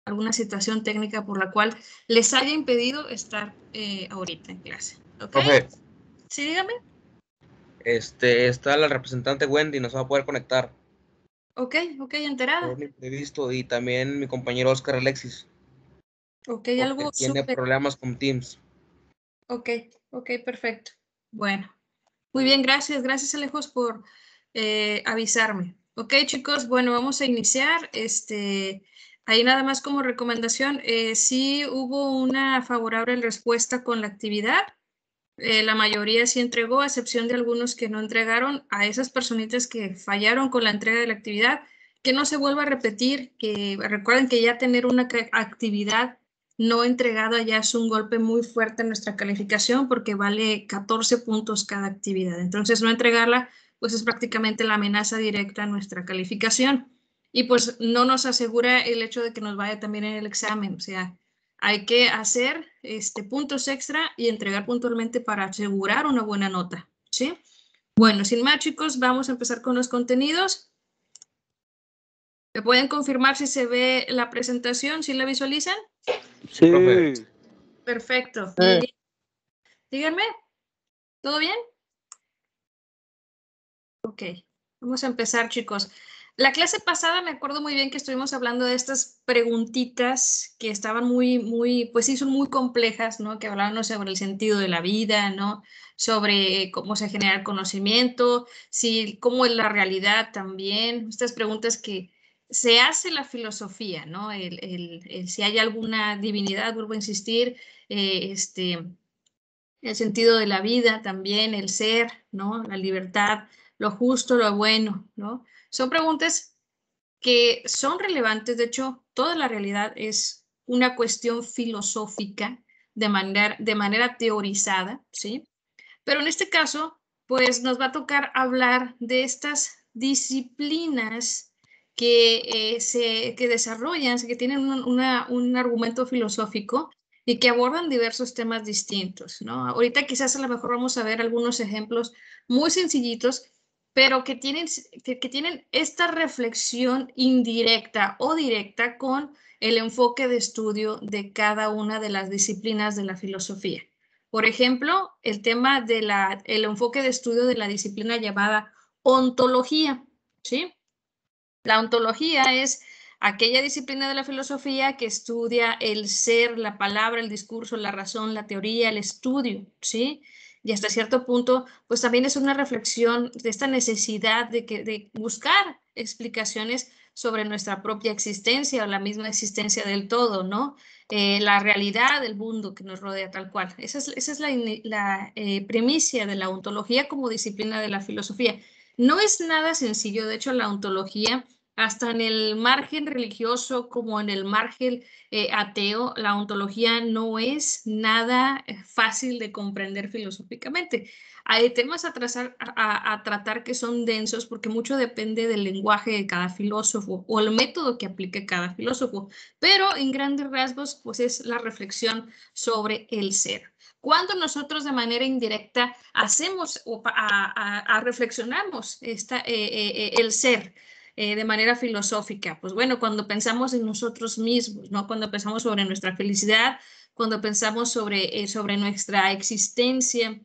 alguna situación técnica por la cual les haya impedido estar ahorita en clase. ¿Ok? Profe, Sí, dígame. está la representante Wendy, no se va a poder conectar Ok, por enterada. un imprevisto, y también mi compañero Oscar Alexis, Ok, porque algo tiene súper. problemas con Teams. Ok, perfecto. Bueno, muy bien, gracias Alejos por avisarme. Ok, chicos, bueno, vamos a iniciar. Ahí nada más como recomendación, sí hubo una favorable respuesta con la actividad. La mayoría sí entregó, a excepción de algunos que no entregaron. A esas personitas que fallaron con la entrega de la actividad, que no se vuelva a repetir, que recuerden que ya tener una actividad no entregada ya es un golpe muy fuerte en nuestra calificación porque vale 14 puntos cada actividad. Entonces, no entregarla, pues es prácticamente la amenaza directa a nuestra calificación. Y pues no nos asegura el hecho de que nos vaya también en el examen. O sea, hay que hacer puntos extra y entregar puntualmente para asegurar una buena nota, ¿sí? Bueno, sin más, chicos, vamos a empezar con los contenidos. ¿Me pueden confirmar si se ve la presentación, si la visualizan? Sí, profe. Perfecto. Díganme, ¿todo bien? Ok, vamos a empezar, chicos. La clase pasada me acuerdo muy bien que estuvimos hablando de estas preguntitas que estaban pues sí, son muy complejas, ¿no? Que hablaban sobre el sentido de la vida, ¿no? Sobre cómo se genera el conocimiento, cómo es la realidad también. Estas preguntas que se hace la filosofía, ¿no? Si hay alguna divinidad, vuelvo a insistir, el sentido de la vida también, el ser, ¿no? La libertad, lo justo, lo bueno, ¿no? Son preguntas que son relevantes. De hecho, toda la realidad es una cuestión filosófica de manera teorizada, ¿sí? Pero en este caso, pues nos va a tocar hablar de estas disciplinas que desarrollan, que tienen un argumento filosófico y que abordan diversos temas distintos, ¿no? Ahorita quizás a lo mejor vamos a ver algunos ejemplos muy sencillitos, pero que tienen esta reflexión indirecta o directa con el enfoque de estudio de cada una de las disciplinas de la filosofía. Por ejemplo, el tema el enfoque de estudio de la disciplina llamada ontología, ¿sí? La ontología es aquella disciplina de la filosofía que estudia el ser, la palabra, el discurso, la razón, la teoría, el estudio, ¿sí? Y hasta cierto punto, pues también es una reflexión de esta necesidad de buscar explicaciones sobre nuestra propia existencia o la misma existencia del todo, ¿no? La realidad del mundo que nos rodea tal cual. Esa es la primicia de la ontología como disciplina de la filosofía. No es nada sencillo, de hecho, la ontología hasta en el margen religioso como en el margen ateo, la ontología no es nada fácil de comprender filosóficamente. Hay temas a tratar que son densos porque mucho depende del lenguaje de cada filósofo o el método que aplique cada filósofo, pero en grandes rasgos pues es la reflexión sobre el ser. Cuando nosotros de manera indirecta hacemos o reflexionamos el ser, de manera filosófica. Pues bueno, cuando pensamos en nosotros mismos, ¿no? Cuando pensamos sobre nuestra felicidad, cuando pensamos sobre nuestra existencia,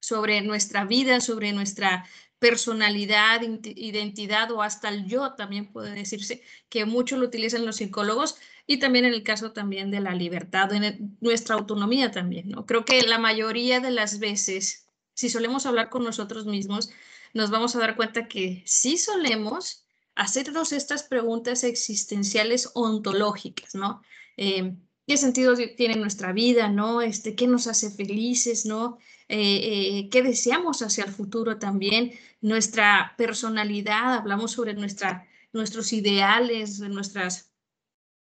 sobre nuestra vida, sobre nuestra personalidad, identidad o hasta el yo, también puede decirse, que mucho lo utilizan los psicólogos, y también en el caso también de la libertad, de nuestra autonomía también, ¿no? Creo que la mayoría de las veces, si solemos hablar con nosotros mismos, nos vamos a dar cuenta que sí solemos hacernos estas preguntas existenciales ontológicas, ¿no? ¿Qué sentido tiene nuestra vida, no? ¿Qué nos hace felices, no? Qué deseamos hacia el futuro también, nuestra personalidad, hablamos sobre nuestros ideales,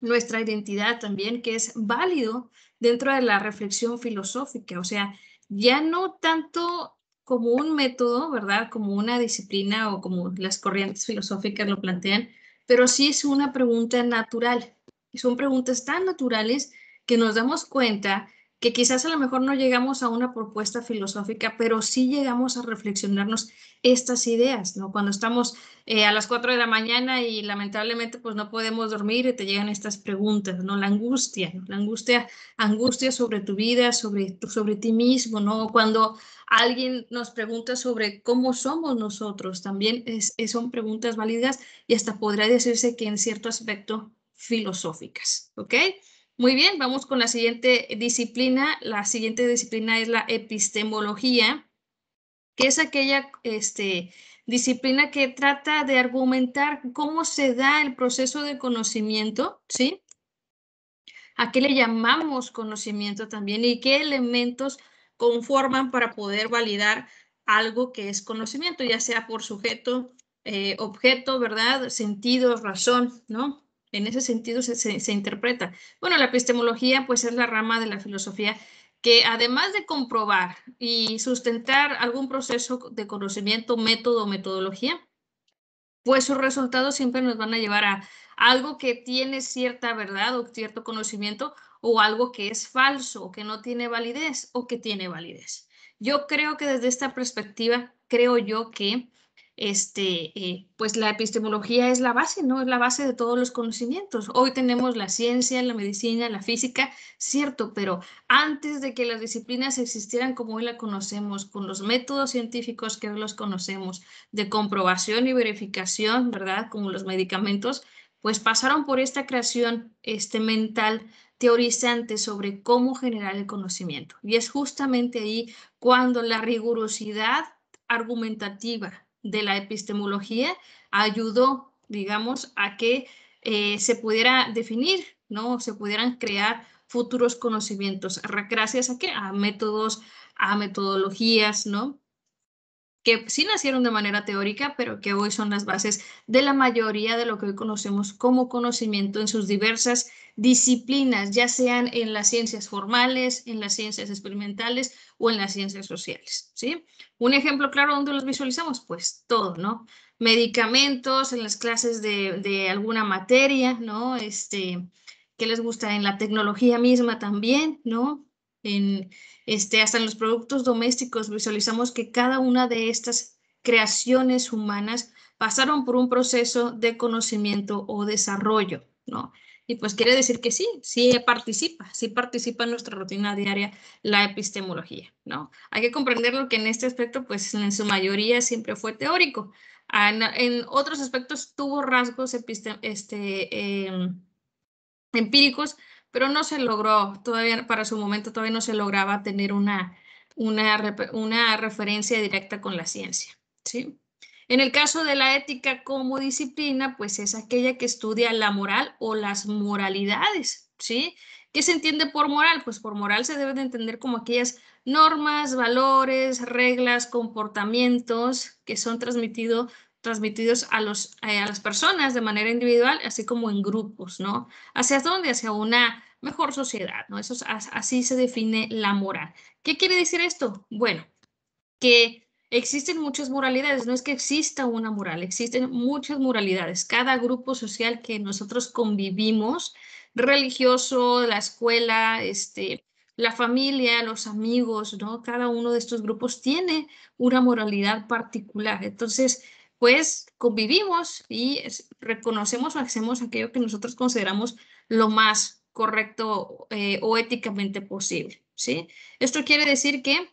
nuestra identidad también, que es válido dentro de la reflexión filosófica, o sea, ya no tanto como un método, ¿verdad? Como una disciplina o como las corrientes filosóficas lo plantean, pero sí es una pregunta natural. Y son preguntas tan naturales que nos damos cuenta que quizás a lo mejor no llegamos a una propuesta filosófica, pero sí llegamos a reflexionarnos estas ideas, ¿no? Cuando estamos a las 4 de la mañana y lamentablemente pues no podemos dormir y te llegan estas preguntas, ¿no? La angustia, ¿no? La angustia sobre tu vida, sobre ti mismo, ¿no? Cuando alguien nos pregunta sobre cómo somos nosotros, también son preguntas válidas y hasta podría decirse que en cierto aspecto filosóficas, ¿ok? Muy bien, vamos con la siguiente disciplina. La siguiente disciplina es la epistemología, que es aquella disciplina que trata de argumentar cómo se da el proceso de conocimiento, ¿sí? ¿A qué le llamamos conocimiento también y qué elementos conforman para poder validar algo que es conocimiento, ya sea por sujeto, objeto, ¿verdad? Sentido, razón, ¿no? En ese sentido se interpreta. Bueno, la epistemología pues es la rama de la filosofía que además de comprobar y sustentar algún proceso de conocimiento, método o metodología, pues sus resultados siempre nos van a llevar a algo que tiene cierta verdad o cierto conocimiento o algo que es falso o que no tiene validez o que tiene validez. Yo creo que desde esta perspectiva, creo yo que pues la epistemología es la base, ¿no? Es la base de todos los conocimientos. Hoy tenemos la ciencia, la medicina, la física, cierto, pero antes de que las disciplinas existieran como hoy la conocemos, con los métodos científicos que hoy los conocemos, de comprobación y verificación, ¿verdad? Como los medicamentos, pues pasaron por esta creación mental teorizante sobre cómo generar el conocimiento. Y es justamente ahí cuando la rigurosidad argumentativa de la epistemología ayudó, digamos, a que se pudiera definir, ¿no? Se pudieran crear futuros conocimientos. ¿Gracias a qué? A métodos, a metodologías, ¿no? Que sí nacieron de manera teórica, pero que hoy son las bases de la mayoría de lo que hoy conocemos como conocimiento en sus diversas disciplinas, ya sean en las ciencias formales, en las ciencias experimentales o en las ciencias sociales, ¿sí? Un ejemplo claro donde los visualizamos, pues todo, ¿no? Medicamentos en las clases de alguna materia, ¿no? ¿Qué les gusta? En la tecnología misma también, ¿no? En hasta en los productos domésticos visualizamos que cada una de estas creaciones humanas pasaron por un proceso de conocimiento o desarrollo, ¿no? Y pues quiere decir que sí participa en nuestra rutina diaria la epistemología, ¿no? Hay que comprender que en este aspecto, pues en su mayoría siempre fue teórico. En otros aspectos tuvo rasgos empíricos, pero no se logró, todavía para su momento todavía no se lograba tener una referencia directa con la ciencia, ¿sí? En el caso de la ética como disciplina, pues es aquella que estudia la moral o las moralidades, ¿sí? ¿Qué se entiende por moral? Pues por moral se debe de entender como aquellas normas, valores, reglas, comportamientos que son transmitidos a las personas de manera individual, así como en grupos, ¿no? ¿Hacia dónde? Hacia una mejor sociedad, ¿no? Así se define la moral. ¿Qué quiere decir esto? Bueno, que existen muchas moralidades, no es que exista una moral, existen muchas moralidades. Cada grupo social que nosotros convivimos, religioso, la escuela, la familia, los amigos, ¿no? Cada uno de estos grupos tiene una moralidad particular. Entonces, pues convivimos y reconocemos o hacemos aquello que nosotros consideramos lo más correcto o éticamente posible, ¿sí? Esto quiere decir que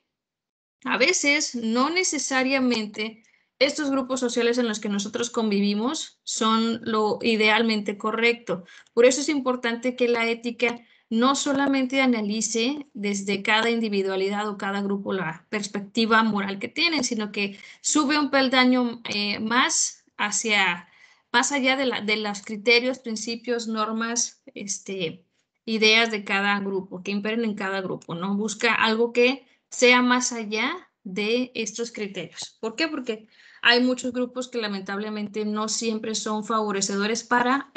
a veces no necesariamente estos grupos sociales en los que nosotros convivimos son lo idealmente correcto. Por eso es importante que la ética no solamente analice desde cada individualidad o cada grupo la perspectiva moral que tienen, sino que sube un peldaño más allá de los criterios, principios, normas, ideas de cada grupo, que imperen en cada grupo, ¿no? Busca algo que sea más allá de estos criterios. ¿Por qué? Porque hay muchos grupos que lamentablemente no siempre son favorecedores para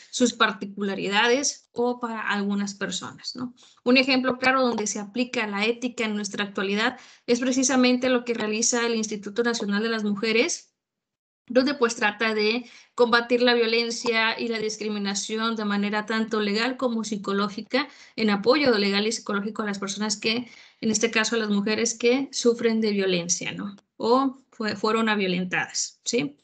sus particularidades o para algunas personas, ¿no? Un ejemplo claro donde se aplica la ética en nuestra actualidad es precisamente lo que realiza el Instituto Nacional de las Mujeres donde pues trata de combatir la violencia y la discriminación de manera tanto legal como psicológica, en apoyo legal y psicológico a las personas que, en este caso a las mujeres que sufren de violencia, ¿no? O fueron violentadas, ¿sí?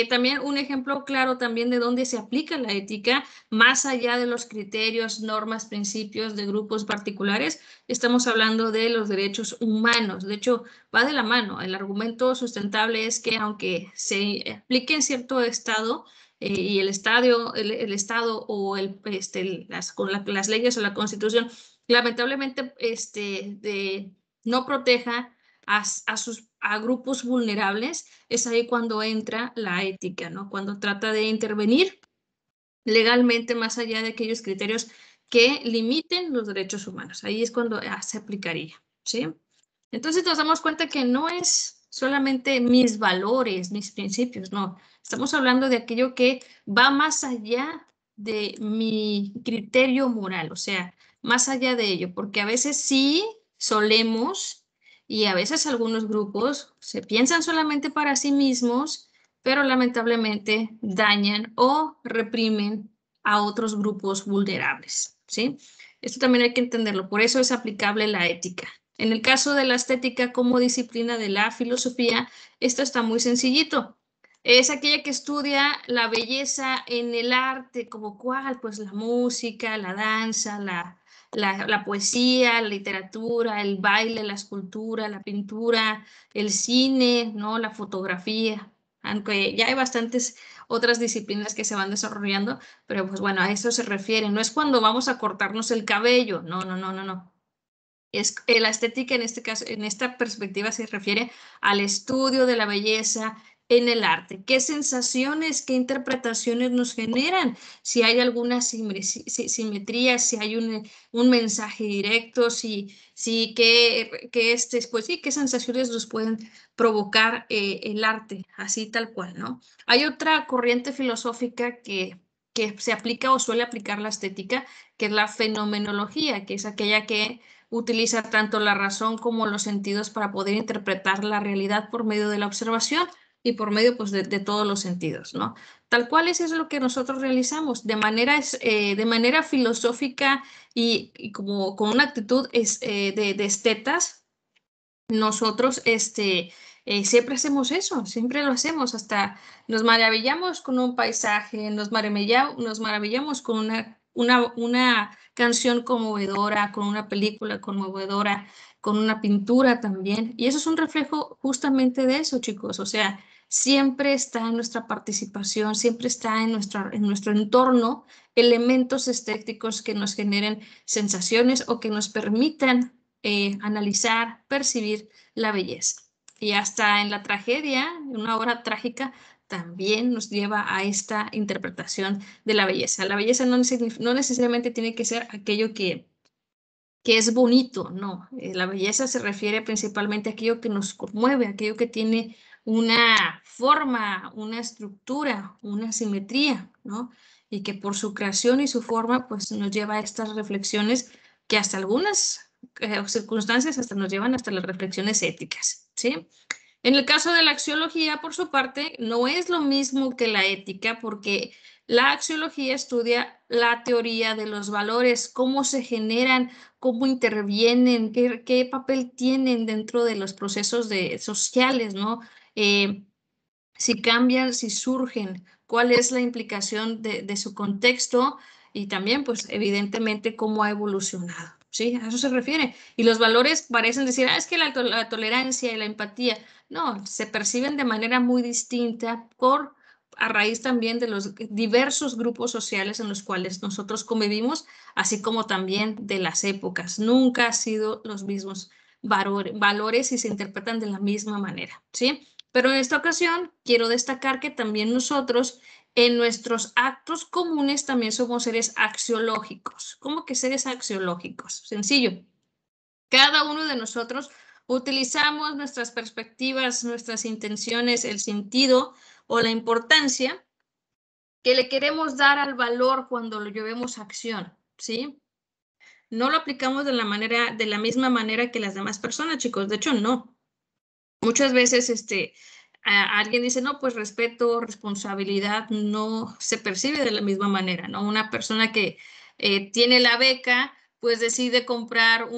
También un ejemplo claro también de dónde se aplica la ética, más allá de los criterios, normas, principios de grupos particulares, estamos hablando de los derechos humanos. De hecho, va de la mano. El argumento sustentable es que aunque se aplique en cierto estado y el Estado o las leyes o la Constitución lamentablemente no proteja a grupos vulnerables, es ahí cuando entra la ética, ¿no? Cuando trata de intervenir legalmente más allá de aquellos criterios que limiten los derechos humanos. Ahí es cuando se aplicaría, ¿sí? Entonces nos damos cuenta que no es solamente mis valores, mis principios, no. Estamos hablando de aquello que va más allá de mi criterio moral, o sea, más allá de ello, porque a veces sí solemos y a veces algunos grupos se piensan solamente para sí mismos, pero lamentablemente dañan o reprimen a otros grupos vulnerables, ¿sí? Esto también hay que entenderlo, por eso es aplicable la ética. En el caso de la estética como disciplina de la filosofía, esto está muy sencillito. Es aquella que estudia la belleza en el arte, como cuál, pues la música, la danza, la poesía, la literatura, el baile, la escultura, la pintura, el cine, ¿no? La fotografía, aunque ya hay bastantes otras disciplinas que se van desarrollando, pero pues bueno, a eso se refiere. No es cuando vamos a cortarnos el cabello, no, no, no, no, no. Es, la estética en este caso, en esta perspectiva se refiere al estudio de la belleza en el arte. ¿Qué sensaciones, qué interpretaciones nos generan? Si hay alguna simetría, si hay un mensaje directo, pues sí, qué sensaciones nos pueden provocar el arte, así tal cual, ¿no? Hay otra corriente filosófica que se aplica o suele aplicar la estética, que es la fenomenología, que es aquella que utiliza tanto la razón como los sentidos para poder interpretar la realidad por medio de la observación y por medio pues, de todos los sentidos, ¿no? Tal cual es lo que nosotros realizamos de manera filosófica y como con una actitud de estetas, nosotros siempre hacemos eso, siempre lo hacemos, hasta nos maravillamos con un paisaje, nos maravillamos con una canción conmovedora, con una película conmovedora, con una pintura también. Y eso es un reflejo justamente de eso, chicos. O sea, siempre está en nuestra participación, siempre está en nuestro entorno elementos estéticos que nos generen sensaciones o que nos permitan analizar, percibir la belleza. Y hasta en la tragedia, en una obra trágica, también nos lleva a esta interpretación de la belleza. La belleza no necesariamente tiene que ser aquello que es bonito, no. La belleza se refiere principalmente a aquello que nos conmueve, aquello que tiene una forma, una estructura, una simetría, ¿no? Y que por su creación y su forma, pues nos lleva a estas reflexiones que hasta algunas circunstancias hasta nos llevan hasta las reflexiones éticas, ¿sí? En el caso de la axiología, por su parte, no es lo mismo que la ética, porque la axiología estudia la teoría de los valores, cómo se generan, cómo intervienen, qué papel tienen dentro de los procesos sociales, ¿no? Si cambian, si surgen, cuál es la implicación de su contexto y también, pues, evidentemente, cómo ha evolucionado. ¿Sí? A eso se refiere. Y los valores parecen decir, es que la tolerancia y la empatía, no, se perciben de manera muy distinta a raíz también de los diversos grupos sociales en los cuales nosotros convivimos, así como también de las épocas. Nunca han sido los mismos valores y se interpretan de la misma manera, ¿sí? Pero en esta ocasión quiero destacar que también nosotros en nuestros actos comunes también somos seres axiológicos. ¿Cómo que seres axiológicos? Sencillo. Cada uno de nosotros utilizamos nuestras perspectivas, nuestras intenciones, el sentido o la importancia que le queremos dar al valor cuando lo llevemos a acción, ¿sí? No lo aplicamos de la misma manera que las demás personas, chicos. De hecho, no. Muchas veces, alguien dice, no, pues respeto, responsabilidad no se percibe de la misma manera, ¿no? Una persona que tiene la beca, pues decide comprar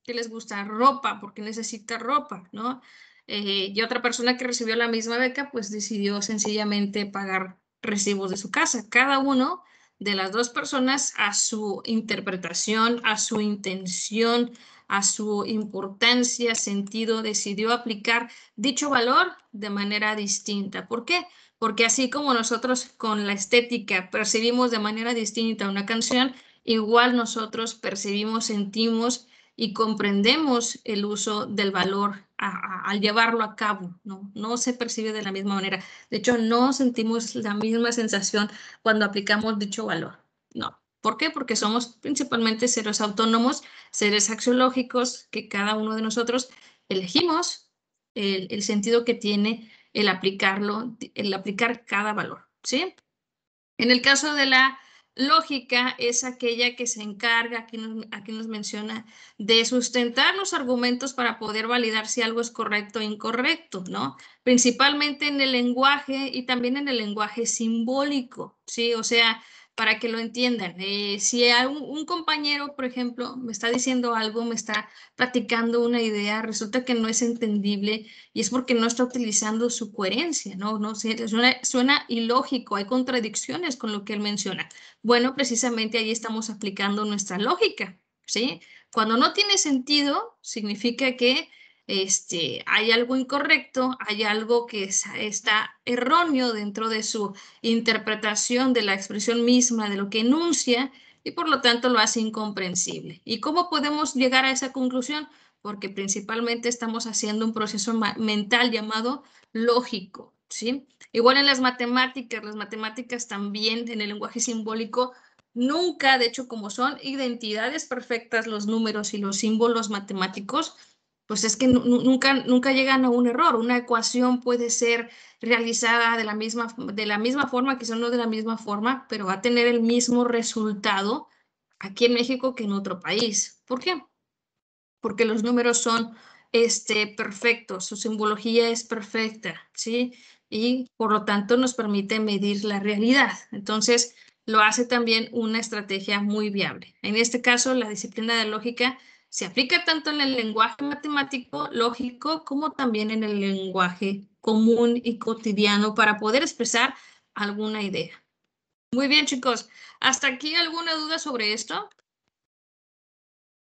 ¿qué les gusta? Ropa, porque necesita ropa, ¿no? Y otra persona que recibió la misma beca, pues decidió sencillamente pagar recibos de su casa. Cada uno de las dos personas a su interpretación, a su intención, a su importancia, sentido, decidió aplicar dicho valor de manera distinta. ¿Por qué? Porque así como nosotros con la estética percibimos de manera distinta una canción, igual nosotros percibimos, sentimos y comprendemos el uso del valor al llevarlo a cabo, ¿no? No se percibe de la misma manera. De hecho, no sentimos la misma sensación cuando aplicamos dicho valor. No. ¿Por qué? Porque somos principalmente seres autónomos, seres axiológicos, que cada uno de nosotros elegimos el sentido que tiene el aplicarlo, el aplicar cada valor, ¿sí? En el caso de la lógica, es aquella que se encarga, aquí nos menciona, de sustentar los argumentos para poder validar si algo es correcto o incorrecto, ¿no? Principalmente en el lenguaje y también en el lenguaje simbólico, ¿sí? O sea, para que lo entiendan, si un compañero, por ejemplo, me está diciendo algo, me está platicando una idea, resulta que no es entendible y es porque no está utilizando su coherencia, ¿no? No sé, suena ilógico, hay contradicciones con lo que él menciona. Bueno, precisamente ahí estamos aplicando nuestra lógica, ¿sí? Cuando no tiene sentido, significa que hay algo incorrecto, hay algo que está erróneo dentro de su interpretación de la expresión misma, de lo que enuncia, y por lo tanto lo hace incomprensible. ¿Y cómo podemos llegar a esa conclusión? Porque principalmente estamos haciendo un proceso mental llamado lógico, ¿sí? Igual en las matemáticas también en el lenguaje simbólico, nunca, de hecho, como son identidades perfectas los números y los símbolos matemáticos, pues es que nunca llegan a un error. Una ecuación puede ser realizada de la misma forma, quizás no de la misma forma, pero va a tener el mismo resultado aquí en México que en otro país. ¿Por qué? Porque los números son perfectos, su simbología es perfecta, ¿sí? Y por lo tanto nos permite medir la realidad. Entonces, lo hace también una estrategia muy viable. En este caso, la disciplina de lógica se aplica tanto en el lenguaje matemático, lógico, como también en el lenguaje común y cotidiano para poder expresar alguna idea. Muy bien, chicos. ¿Hasta aquí alguna duda sobre esto?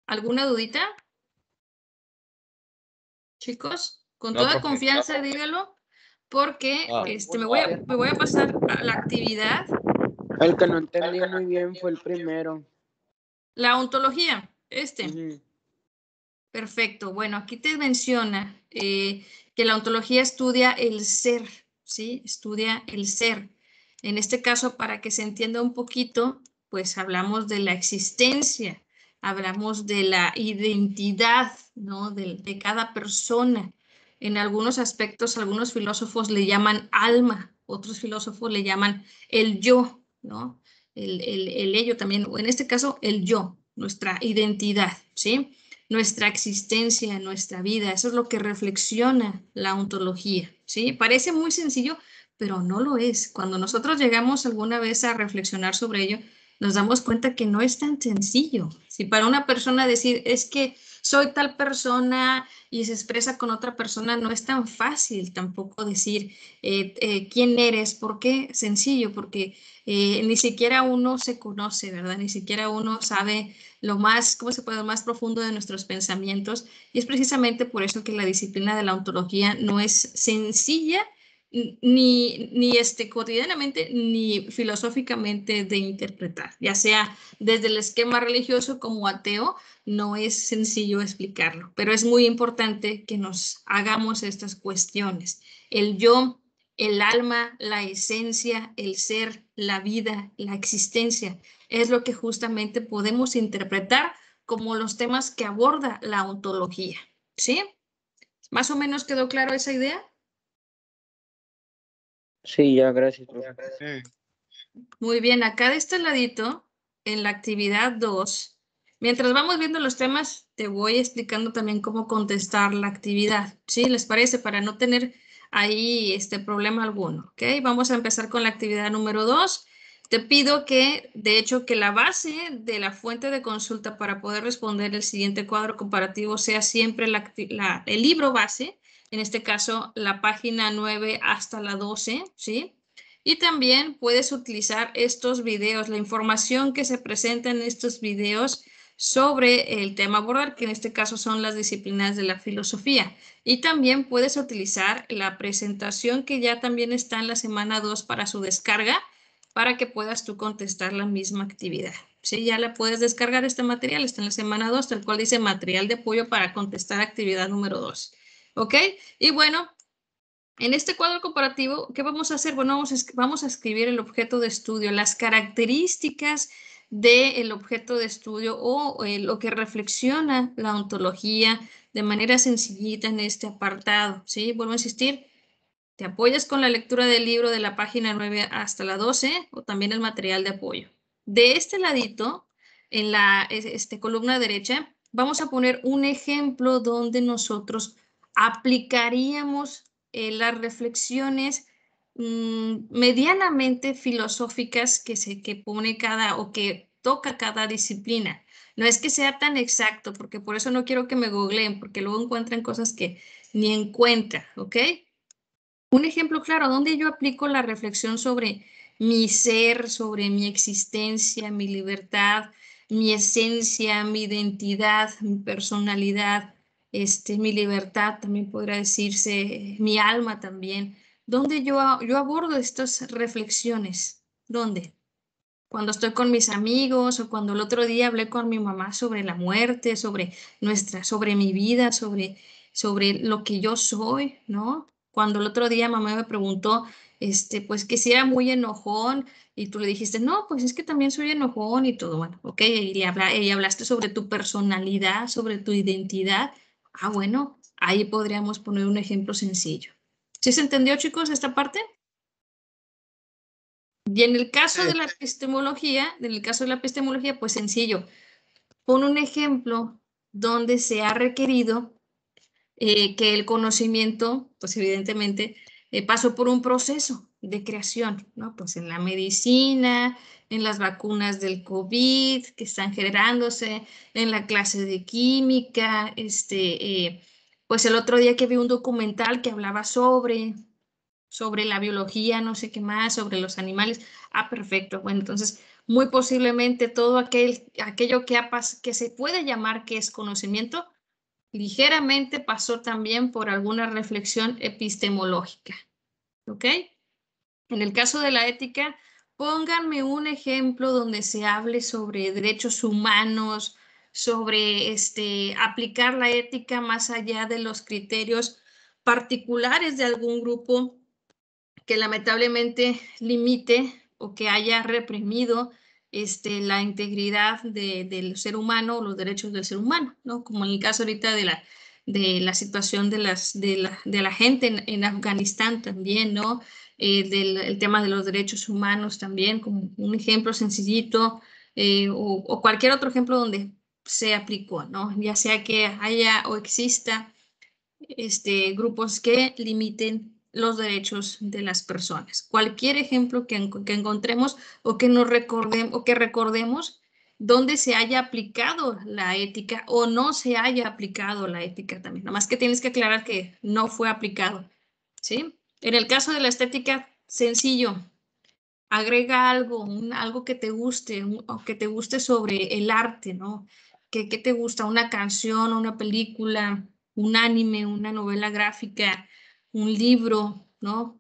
¿Alguna dudita? Chicos, con No, toda profe. confianza dígalo, porque me voy a pasar a la actividad. El que no entendí muy bien fue el primero. La ontología, Ujú. Perfecto. Bueno, aquí te menciona que la ontología estudia el ser, ¿sí? Estudia el ser. En este caso, para que se entienda un poquito, pues hablamos de la existencia, hablamos de la identidad, ¿no? De cada persona. En algunos aspectos, algunos filósofos le llaman alma, otros filósofos le llaman el yo, ¿no? El ello también, o en este caso, el yo, nuestra identidad, ¿sí? Nuestra existencia, nuestra vida. Eso es lo que reflexiona la ontología, ¿sí? Parece muy sencillo, pero no lo es. Cuando nosotros llegamos alguna vez a reflexionar sobre ello, nos damos cuenta que no es tan sencillo. Si para una persona decir es que soy tal persona y se expresa con otra persona, no es tan fácil tampoco decir quién eres. ¿Por qué? Sencillo, porque ni siquiera uno se conoce, ¿verdad? Ni siquiera uno sabe lo más, ¿cómo se puede? Lo más profundo de nuestros pensamientos. Y es precisamente por eso que la disciplina de la ontología no es sencilla ni cotidianamente ni filosóficamente de interpretar, ya sea desde el esquema religioso como ateo, no es sencillo explicarlo, pero es muy importante que nos hagamos estas cuestiones. El yo, el alma, la esencia, el ser, la vida, la existencia, es lo que justamente podemos interpretar como los temas que aborda la ontología. ¿Sí? ¿Más o menos quedó claro esa idea? Sí, ya, gracias, profe. Muy bien, acá de este ladito, en la actividad 2, mientras vamos viendo los temas, te voy explicando también cómo contestar la actividad. ¿Sí? ¿Les parece? Para no tener ahí problema alguno, ¿ok? Vamos a empezar con la actividad número 2. Te pido que, de hecho, que la base de la fuente de consulta para poder responder el siguiente cuadro comparativo sea siempre el libro base, en este caso la página 9 hasta la 12, ¿sí? Y también puedes utilizar estos videos, la información que se presenta en estos videos sobre el tema a abordar, que en este caso son las disciplinas de la filosofía. Y también puedes utilizar la presentación que ya también está en la semana 2 para su descarga, para que puedas tú contestar la misma actividad. Sí, ya la puedes descargar este material, está en la semana 2, tal cual dice material de apoyo para contestar actividad número 2. ¿Ok? Y bueno, en este cuadro comparativo, ¿qué vamos a hacer? Bueno, vamos a escribir el objeto de estudio, las características del objeto de estudio o lo que reflexiona la ontología de manera sencillita en este apartado. ¿Sí? Vuelvo a insistir, te apoyas con la lectura del libro de la página 9 hasta la 12 o también el material de apoyo. De este ladito, en la columna derecha, vamos a poner un ejemplo donde nosotros aplicaríamos las reflexiones medianamente filosóficas que pone cada o que toca cada disciplina. No es que sea tan exacto, porque por eso no quiero que me googleen, porque luego encuentran cosas que ni en cuenta, ¿ok? Un ejemplo claro, donde yo aplico la reflexión sobre mi ser, sobre mi existencia, mi libertad, mi esencia, mi identidad, mi personalidad, mi libertad también podría decirse, mi alma también. ¿Dónde yo abordo estas reflexiones? ¿Dónde? Cuando estoy con mis amigos o cuando el otro día hablé con mi mamá sobre la muerte, sobre mi vida, sobre lo que yo soy, ¿no? Cuando el otro día mamá me preguntó, pues que si era muy enojón y tú le dijiste, no, pues es que también soy enojón y todo, bueno, ok, y hablaste sobre tu personalidad, sobre tu identidad. Ah, bueno, ahí podríamos poner un ejemplo sencillo. ¿Sí se entendió, chicos, esta parte? Y en el caso de la epistemología, pues sencillo. Pon un ejemplo donde se ha requerido que el conocimiento, pues evidentemente, pasó por un proceso de creación, ¿no? Pues en la medicina, en las vacunas del COVID que están generándose, en la clase de química, pues el otro día que vi un documental que hablaba sobre la biología, no sé qué más, sobre los animales. Ah, perfecto. Bueno, entonces, muy posiblemente todo aquello que se puede llamar que es conocimiento, ligeramente pasó también por alguna reflexión epistemológica. ¿Ok? En el caso de la ética, pónganme un ejemplo donde se hable sobre derechos humanos, sobre aplicar la ética más allá de los criterios particulares de algún grupo que lamentablemente limite o que haya reprimido la integridad del ser humano o los derechos del ser humano, ¿no? Como en el caso ahorita de la situación de la gente en Afganistán también, ¿no? El tema de los derechos humanos también, como un ejemplo sencillito, o cualquier otro ejemplo donde se aplicó, ¿no? Ya sea que haya o exista grupos que limiten los derechos de las personas. Cualquier ejemplo que encontremos o que recordemos donde se haya aplicado la ética o no se haya aplicado la ética también. Nada más que tienes que aclarar que no fue aplicado, ¿sí? En el caso de la estética, sencillo. Agrega algo que te guste, o que te guste sobre el arte, ¿no? ¿Qué te gusta? ¿Una canción, una película, un anime, una novela gráfica, un libro, ¿no?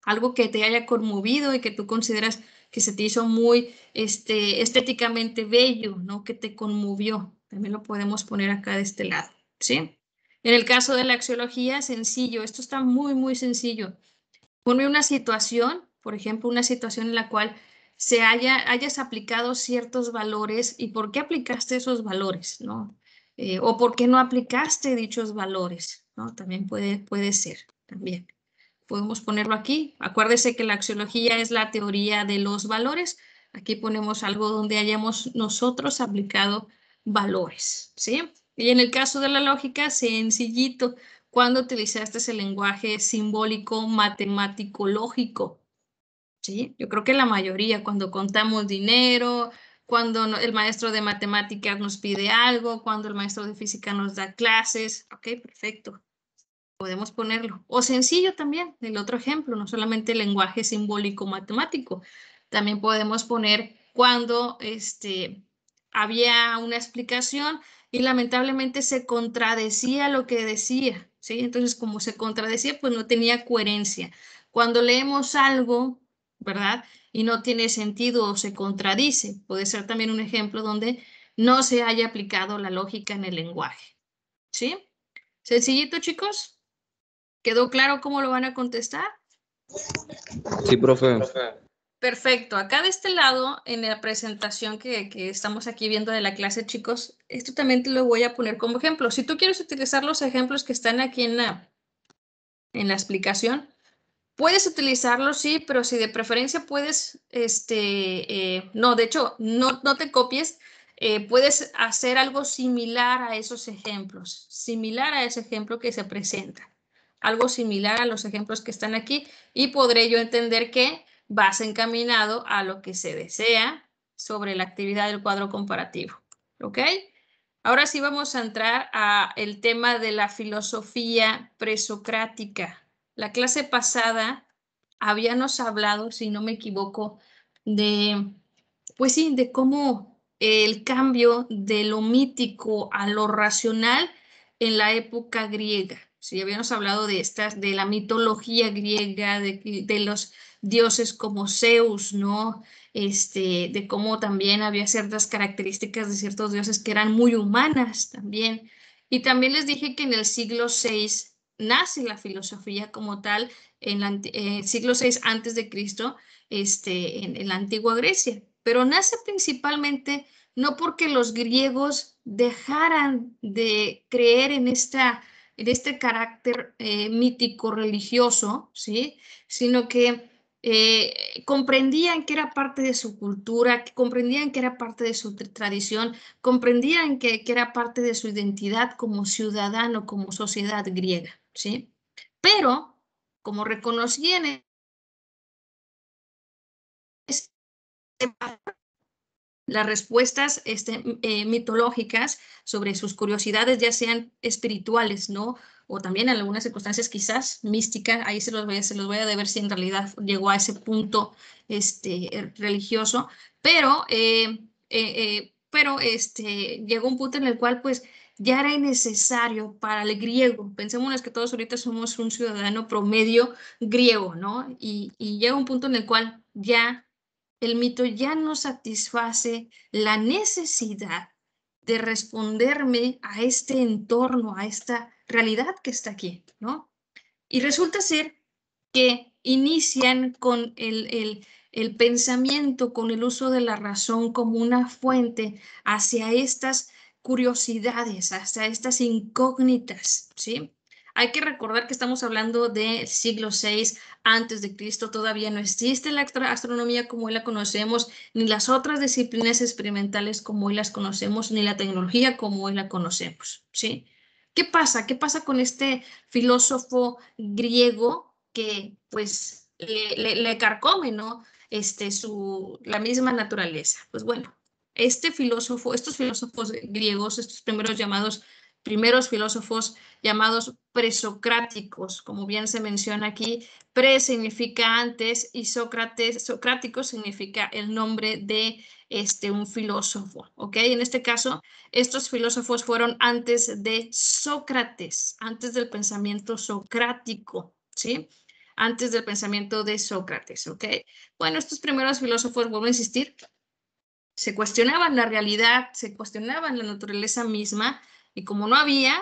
Algo que te haya conmovido y que tú consideras que se te hizo muy estéticamente bello, ¿no? Que te conmovió. También lo podemos poner acá de este lado, ¿sí? En el caso de la axiología, sencillo. Esto está muy, muy sencillo. Ponme una situación, por ejemplo, una situación en la cual hayas aplicado ciertos valores y por qué aplicaste esos valores, ¿no? O por qué no aplicaste dichos valores, ¿no? También puede ser, también. Podemos ponerlo aquí. Acuérdese que la axiología es la teoría de los valores. Aquí ponemos algo donde hayamos nosotros aplicado valores, ¿sí? Y en el caso de la lógica, sencillito. cuando utilizaste ese lenguaje simbólico, matemático, lógico. ¿Sí? Yo creo que la mayoría, cuando contamos dinero, cuando el maestro de matemáticas nos pide algo, cuando el maestro de física nos da clases. Ok, perfecto. Podemos ponerlo. O sencillo también, el otro ejemplo, no solamente el lenguaje simbólico matemático. También podemos poner cuando había una explicación y lamentablemente se contradecía lo que decía, ¿sí? Entonces, como se contradecía, pues no tenía coherencia. Cuando leemos algo, ¿verdad? Y no tiene sentido o se contradice, puede ser también un ejemplo donde no se haya aplicado la lógica en el lenguaje, ¿sí? Sencillito, chicos. ¿Quedó claro cómo lo van a contestar? Sí, profe. Perfecto. Acá de este lado, en la presentación que estamos aquí viendo de la clase, chicos, esto también te lo voy a poner como ejemplo. Si tú quieres utilizar los ejemplos que están aquí en la explicación, puedes utilizarlos, sí, pero si de preferencia puedes, no, de hecho, no te copies, puedes hacer algo similar a esos ejemplos, similar a ese ejemplo que se presenta, algo similar a los ejemplos que están aquí y podré yo entender que vas encaminado a lo que se desea sobre la actividad del cuadro comparativo, ¿ok? Ahora sí vamos a entrar a el tema de la filosofía presocrática. La clase pasada habíamos hablado, si no me equivoco, pues sí, de cómo el cambio de lo mítico a lo racional en la época griega. Sí, habíamos hablado de la mitología griega, de los dioses como Zeus, ¿no? De cómo también había ciertas características de ciertos dioses que eran muy humanas también. Y también les dije que en el siglo VI nace la filosofía como tal, en el siglo VI antes de Cristo, en la antigua Grecia, pero nace principalmente no porque los griegos dejaran de creer en este carácter mítico religioso, ¿sí? Sino que comprendían que era parte de su cultura, que comprendían que era parte de su tradición, comprendían que era parte de su identidad como ciudadano, como sociedad griega, ¿sí? Pero como reconocían las respuestas mitológicas sobre sus curiosidades, ya sean espirituales, ¿no? O también en algunas circunstancias quizás místicas, ahí se los voy a deber si en realidad llegó a ese punto religioso, llegó un punto en el cual pues ya era innecesario para el griego. Pensémonos que todos ahorita somos un ciudadano promedio griego, ¿no? Y llega un punto en el cual ya el mito ya no satisface la necesidad de responderme a este entorno, a esta realidad que está aquí, ¿no? Y resulta ser que inician con el pensamiento, con el uso de la razón como una fuente hacia estas curiosidades, hacia estas incógnitas, ¿sí? Hay que recordar que estamos hablando del siglo VI antes de Cristo, todavía no existe la astronomía como hoy la conocemos, ni las otras disciplinas experimentales como hoy las conocemos, ni la tecnología como hoy la conocemos, ¿sí? ¿Qué pasa? ¿Qué pasa con este filósofo griego que pues le carcome, ¿no? La misma naturaleza? Pues bueno, estos filósofos griegos, estos primeros filósofos llamados presocráticos, como bien se menciona aquí, pre significa antes y socrático significa el nombre de un filósofo, ¿ok? En este caso, estos filósofos fueron antes de Sócrates, antes del pensamiento socrático, ¿sí? Antes del pensamiento de Sócrates, ¿ok? Bueno, estos primeros filósofos, vuelvo a insistir, se cuestionaban la realidad, se cuestionaban la naturaleza misma, y como no había,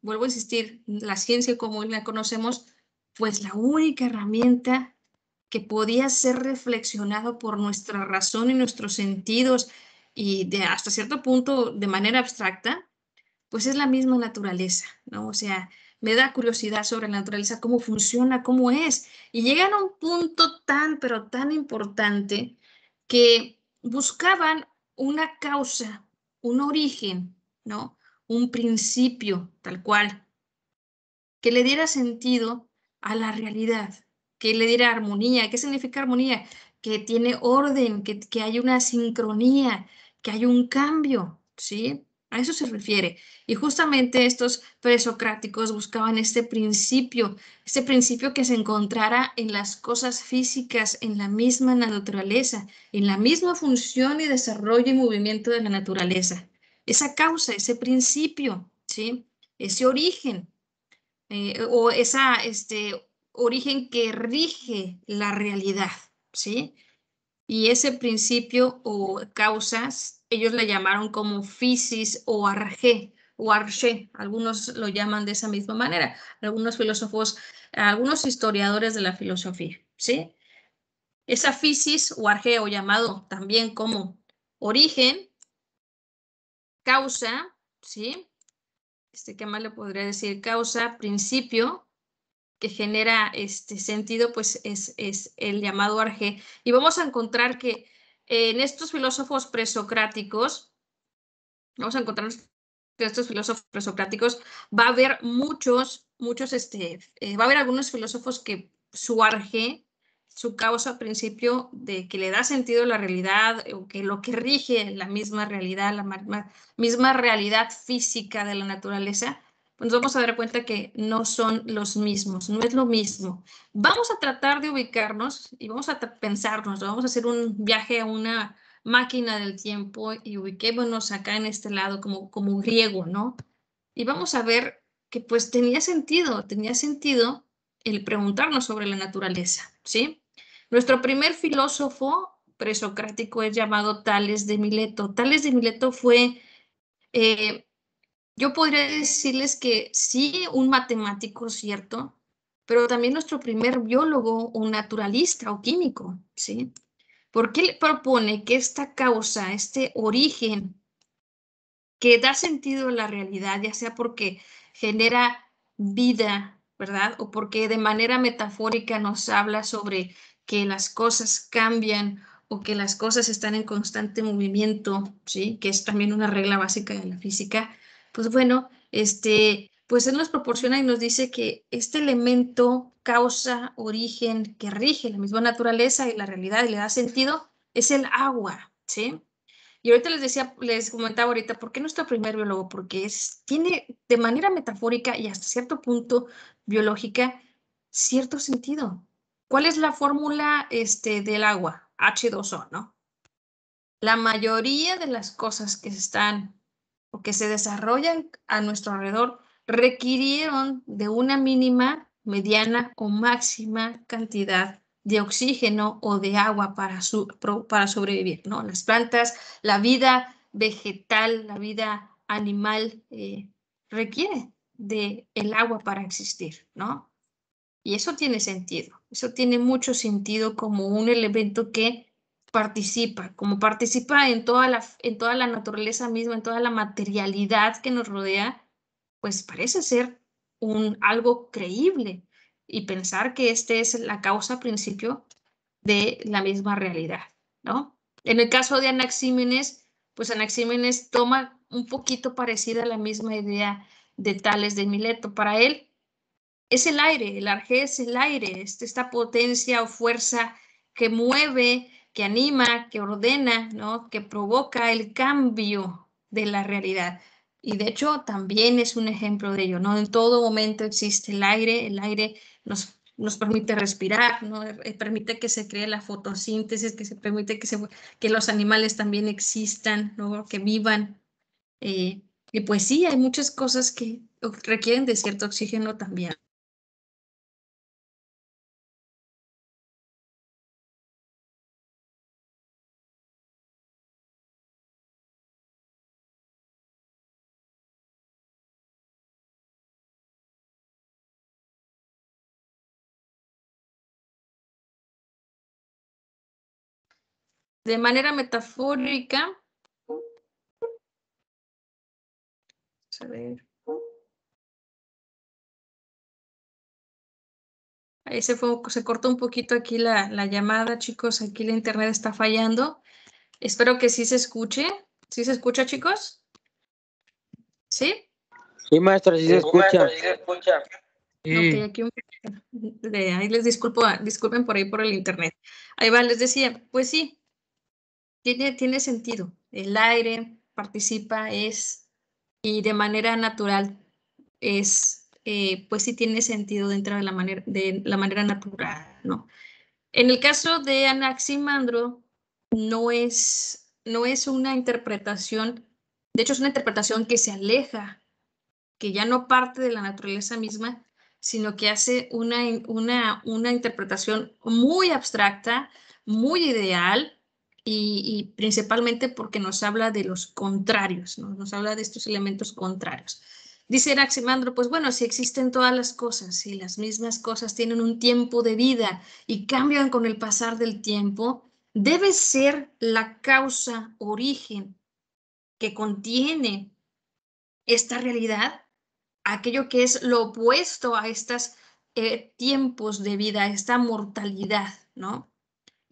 vuelvo a insistir, la ciencia como hoy la conocemos, pues la única herramienta que podía ser reflexionado por nuestra razón y nuestros sentidos y hasta cierto punto de manera abstracta, pues es la misma naturaleza, ¿no? O sea, me da curiosidad sobre la naturaleza, cómo funciona, cómo es. Y llegan a un punto tan, pero tan importante que buscaban una causa, un origen, ¿no? Un principio, tal cual. que le diera sentido a la realidad, que le diera armonía. ¿Qué significa armonía? Que tiene orden, que hay una sincronía, que hay un cambio, ¿sí? A eso se refiere. Y justamente estos presocráticos buscaban este principio que se encontrara en las cosas físicas, en la misma naturaleza, en la misma función y desarrollo y movimiento de la naturaleza. Esa causa, ese principio, ¿sí? Ese origen, o ese origen que rige la realidad, ¿sí? Y ese principio o causas, ellos le llamaron como physis o arché, algunos lo llaman de esa misma manera, algunos filósofos, algunos historiadores de la filosofía, ¿sí? Esa physis o arché, o llamado también como origen, causa, ¿sí? ¿Qué más le podría decir? Causa, principio, que genera este sentido, pues es el llamado arjé. Y vamos a encontrar que en estos filósofos presocráticos, vamos a encontrar que estos filósofos presocráticos va a haber va a haber algunos filósofos que su arjé, su causa, principio de que le da sentido a la realidad, o que lo que rige la misma realidad, la misma realidad física de la naturaleza, pues nos vamos a dar cuenta que no son los mismos, no es lo mismo. Vamos a tratar de ubicarnos y vamos a pensarnos, vamos a hacer un viaje a una máquina del tiempo y ubiquémonos acá en este lado como griego, ¿no? Y vamos a ver que pues tenía sentido el preguntarnos sobre la naturaleza, ¿sí? Nuestro primer filósofo presocrático es llamado Tales de Mileto. Tales de Mileto fue, yo podría decirles que sí, un matemático, ¿cierto? Pero también nuestro primer biólogo o naturalista o químico, ¿sí? ¿Por qué le propone que esta causa, este origen que da sentido a la realidad, ya sea porque genera vida, ¿verdad? O porque de manera metafórica nos habla sobre que las cosas cambian o que las cosas están en constante movimiento, ¿sí? Que es también una regla básica de la física. Pues bueno, pues él nos proporciona y nos dice que este elemento, causa, origen, que rige la misma naturaleza y la realidad y le da sentido, es el agua, ¿sí? Y ahorita les comentaba ahorita, ¿por qué nuestro primer biólogo? Porque tiene de manera metafórica y hasta cierto punto biológica cierto sentido. ¿Cuál es la fórmula del agua? H2O, ¿no? La mayoría de las cosas que están o que se desarrollan a nuestro alrededor requirieron de una mínima, mediana o máxima cantidad de oxígeno o de agua para sobrevivir, ¿no? Las plantas, la vida vegetal, la vida animal requiere del agua para existir, ¿no? Y eso tiene sentido, eso tiene mucho sentido como un elemento que como participa en toda la naturaleza misma, en toda la materialidad que nos rodea, pues parece ser algo creíble y pensar que es la causa principio de la misma realidad, ¿no? En el caso de Anaxímenes, pues Anaxímenes toma un poquito parecida a la misma idea de Tales de Mileto. Para él, es el aire, el arjé es el aire, esta potencia o fuerza que mueve, que anima, que ordena, ¿no? Que provoca el cambio de la realidad. Y de hecho también es un ejemplo de ello, ¿no? En todo momento existe el aire nos permite respirar, ¿no? Permite que se cree la fotosíntesis, que se permite que los animales también existan, ¿no? Que vivan. Y pues sí, hay muchas cosas que requieren de cierto oxígeno también. De manera metafórica, a ver, ahí se cortó un poquito aquí la llamada, chicos, aquí la internet está fallando. Espero que sí se escuche. ¿Sí se escucha, chicos? ¿Sí? Sí, maestra, sí se escucha. Ok, aquí ahí les disculpen por ahí por el internet. Ahí va, les decía, pues sí, tiene sentido. El aire participa, y de manera natural pues sí tiene sentido dentro de la manera natural, ¿no? En el caso de Anaximandro, no es una interpretación, de hecho es una interpretación que se aleja, que ya no parte de la naturaleza misma, sino que hace una interpretación muy abstracta, muy ideal, y principalmente porque nos habla de los contrarios, ¿no? Nos habla de estos elementos contrarios. Dice Anaximandro, pues bueno, si existen todas las cosas, si las mismas cosas tienen un tiempo de vida y cambian con el pasar del tiempo, debe ser la causa, origen que contiene esta realidad, aquello que es lo opuesto a estos tiempos de vida, a esta mortalidad, ¿no?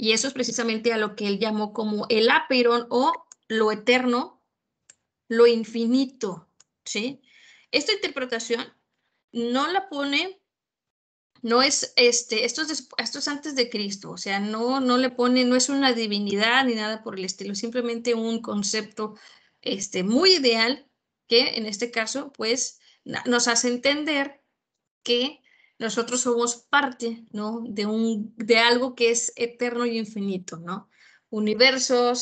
Y eso es precisamente a lo que él llamó como el apeiron o lo eterno, lo infinito, ¿sí? Esta interpretación no la pone, no es, esto es antes de Cristo, o sea, no le pone, no es una divinidad ni nada por el estilo, simplemente un concepto, muy ideal que en este caso, pues, nos hace entender que nosotros somos parte, ¿no? De algo que es eterno y infinito, ¿no? Universo,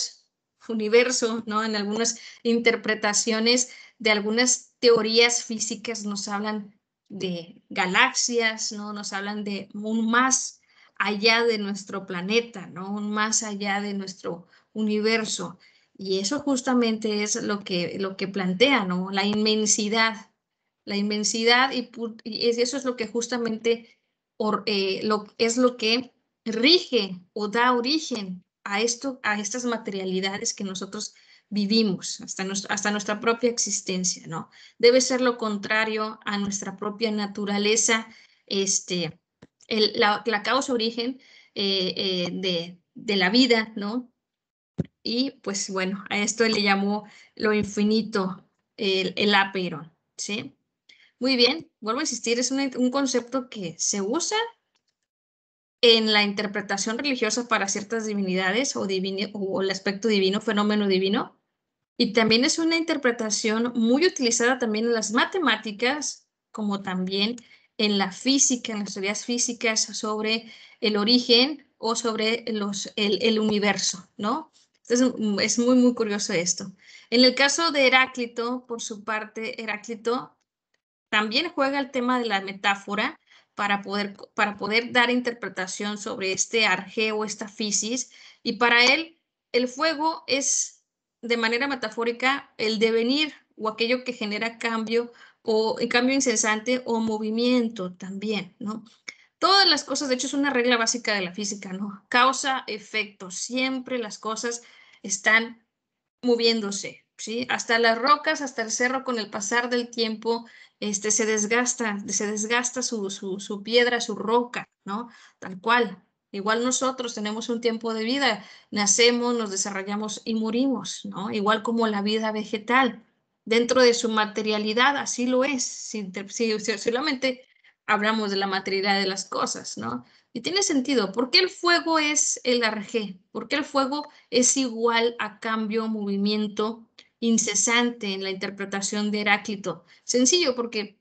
¿no? En algunas interpretaciones de algunas teorías físicas nos hablan de galaxias, ¿no? Nos hablan de un más allá de nuestro planeta, ¿no? Un más allá de nuestro universo. Y eso justamente es lo que plantea, ¿no? La inmensidad y eso es lo que justamente es lo que rige o da origen a estas materialidades que nosotros vivimos, hasta nuestra propia existencia, ¿no? Debe ser lo contrario a nuestra propia naturaleza, la causa origen de la vida, ¿no? Y pues bueno, a esto le llamó lo infinito, el apeiron, ¿sí? Muy bien, vuelvo a insistir, es un concepto que se usa en la interpretación religiosa para ciertas divinidades o el aspecto divino, fenómeno divino, y también es una interpretación muy utilizada también en las matemáticas, como también en la física, en las teorías físicas sobre el origen o sobre el universo, ¿no? Entonces, es muy, muy curioso esto. En el caso de Heráclito, por su parte, Heráclito también juega el tema de la metáfora para poder dar interpretación sobre este arjeo, esta fisis, y para él el fuego es, de manera metafórica, el devenir o aquello que genera cambio o cambio incesante o movimiento también, ¿no? Todas las cosas, de hecho, es una regla básica de la física, ¿no? Causa, efecto, siempre las cosas están moviéndose, ¿sí? Hasta las rocas, hasta el cerro, con el pasar del tiempo, se desgasta su piedra, su roca, ¿no? Tal cual. Igual nosotros tenemos un tiempo de vida, nacemos, nos desarrollamos y morimos, ¿no? Igual como la vida vegetal. Dentro de su materialidad, así lo es. Si solamente hablamos de la materialidad de las cosas, ¿no? Y tiene sentido. ¿Por qué el fuego es el arjé? ¿Por qué el fuego es igual a cambio, movimiento incesante en la interpretación de Heráclito? Sencillo, porque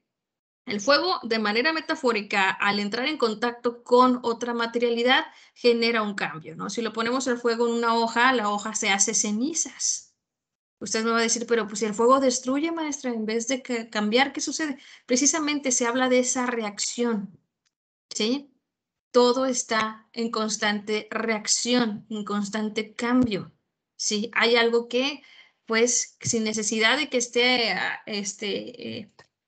el fuego, de manera metafórica, al entrar en contacto con otra materialidad, genera un cambio, ¿no? Si lo ponemos el fuego en una hoja, la hoja se hace cenizas. Usted me va a decir, pero pues si el fuego destruye, maestra, en vez de cambiar, ¿qué sucede? Precisamente se habla de esa reacción, ¿sí? Todo está en constante reacción, en constante cambio. ¿Sí? Hay algo que, pues, sin necesidad de que esté,